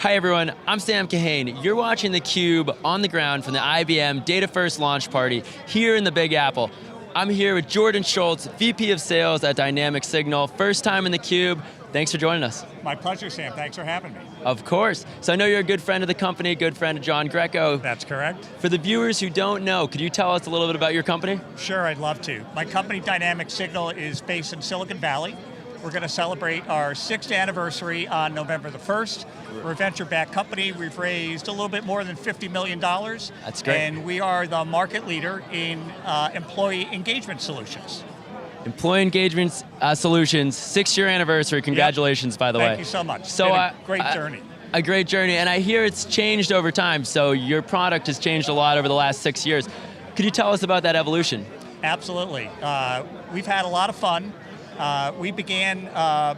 Hi everyone, I'm Sam Kahane. You're watching theCUBE on the ground from the IBM Data First launch party here in the Big Apple. I'm here with Jordan Shultz, VP of Sales at Dynamic Signal. First time in theCUBE. Thanks for joining us. My pleasure, Sam. Thanks for having me. Of course. So I know you're a good friend of the company, good friend of John Greco. That's correct. For the viewers who don't know, could you tell us a little bit about your company? Sure, I'd love to. My company, Dynamic Signal, is based in Silicon Valley. We're going to celebrate our 6th anniversary on November the 1st. We're a venture-backed company. We've raised a little bit more than $50 million. That's great. And we are the market leader in employee engagement solutions. Employee engagement solutions, 6-year anniversary. Congratulations, by the way. Thank you so much. So, it's been a great journey. A great journey, and I hear it's changed over time, so your product has changed a lot over the last 6 years. Could you tell us about that evolution? Absolutely. We've had a lot of fun. We began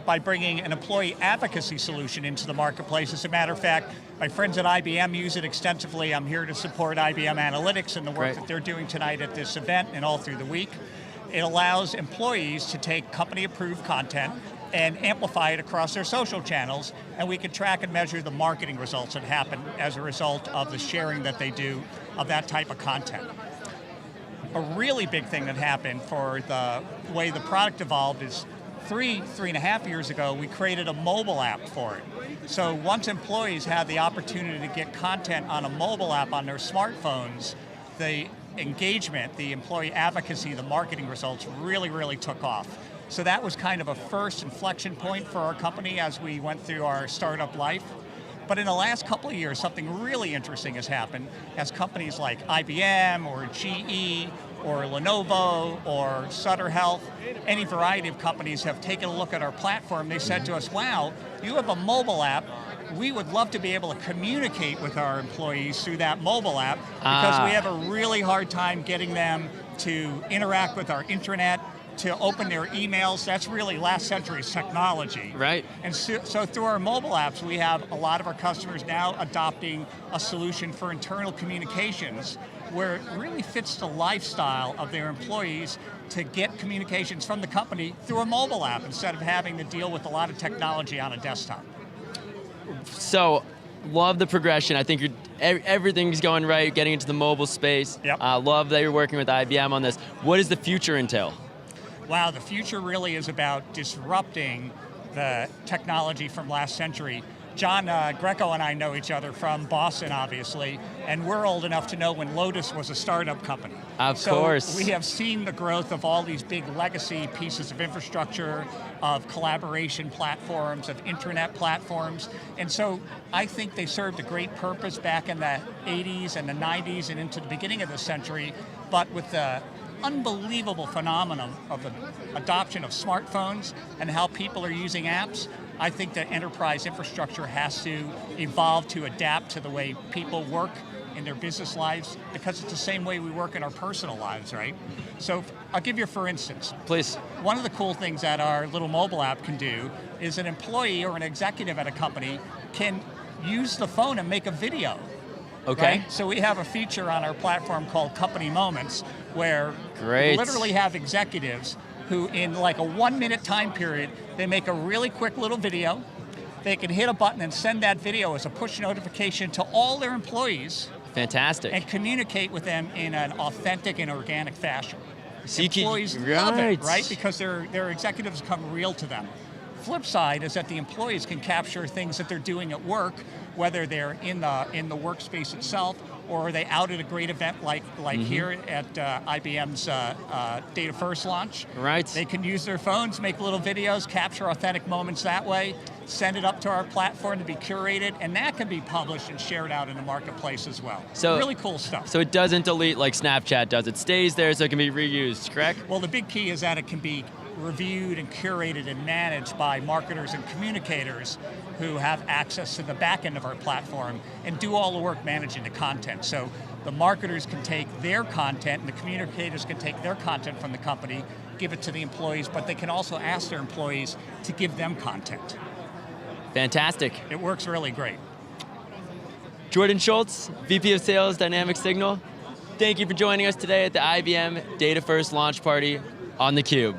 by bringing an employee advocacy solution into the marketplace. As a matter of fact, my friends at IBM use it extensively. I'm here to support IBM Analytics and the work that they're doing tonight at this event and all through the week. It allows employees to take company-approved content and amplify it across their social channels, and we can track and measure the marketing results that happen as a result of the sharing that they do of that type of content. A really big thing that happened for the way the product evolved is three and a half years ago, we created a mobile app for it. So once employees had the opportunity to get content on a mobile app on their smartphones, the engagement, the employee advocacy, the marketing results really took off. So that was kind of a first inflection point for our company as we went through our startup life. But in the last couple of years, something really interesting has happened as companies like IBM or GE or Lenovo or Sutter Health, any variety of companies have taken a look at our platform. They said to us, wow, you have a mobile app. We would love to be able to communicate with our employees through that mobile app because we have a really hard time getting them to interact with our intranet, to open their emails. That's really last century's technology. Right. And so through our mobile apps, we have a lot of our customers now adopting a solution for internal communications where it really fits the lifestyle of their employees to get communications from the company through a mobile app instead of having to deal with a lot of technology on a desktop. So, love the progression. I think everything's going right, getting into the mobile space. Yep. Love that you're working with IBM on this. What does the future entail? Wow, the future really is about disrupting the technology from last century. John Greco and I know each other from Boston, obviously, and we're old enough to know when Lotus was a startup company. Of course. So we have seen the growth of all these big legacy pieces of infrastructure, of collaboration platforms, of intranet platforms, and so I think they served a great purpose back in the 80s and the 90s and into the beginning of the century, but with the unbelievable phenomenon of the adoption of smartphones and how people are using apps, I think that enterprise infrastructure has to evolve to adapt to the way people work in their business lives because it's the same way we work in our personal lives, right? So I'll give you for instance. Please. One of the cool things that our little mobile app can do is an employee or an executive at a company can use the phone and make a video. Okay. Right? So we have a feature on our platform called Company Moments where we literally have executives who in like a 1-minute time period, they make a really quick little video. They can hit a button and send that video as a push notification to all their employees. Fantastic. And communicate with them in an authentic and organic fashion. So employees love it, right? Because their executives come real to them. Flip side is that the employees can capture things that they're doing at work, whether they're in the workspace itself or are they out at a great event like here at IBM's Data First launch. Right. They can use their phones, make little videos, capture authentic moments that way, send it up to our platform to be curated, and that can be published and shared out in the marketplace as well. So really cool stuff. So it doesn't delete like Snapchat does. It stays there so it can be reused, correct? Well, the big key is that it can be reviewed and curated and managed by marketers and communicators who have access to the back end of our platform and do all the work managing the content. So the marketers can take their content and the communicators can take their content from the company, give it to the employees, but they can also ask their employees to give them content. Fantastic. It works really great. Jordan Shultz, VP of Sales, Dynamic Signal. Thank you for joining us today at the IBM Data First launch party on theCUBE.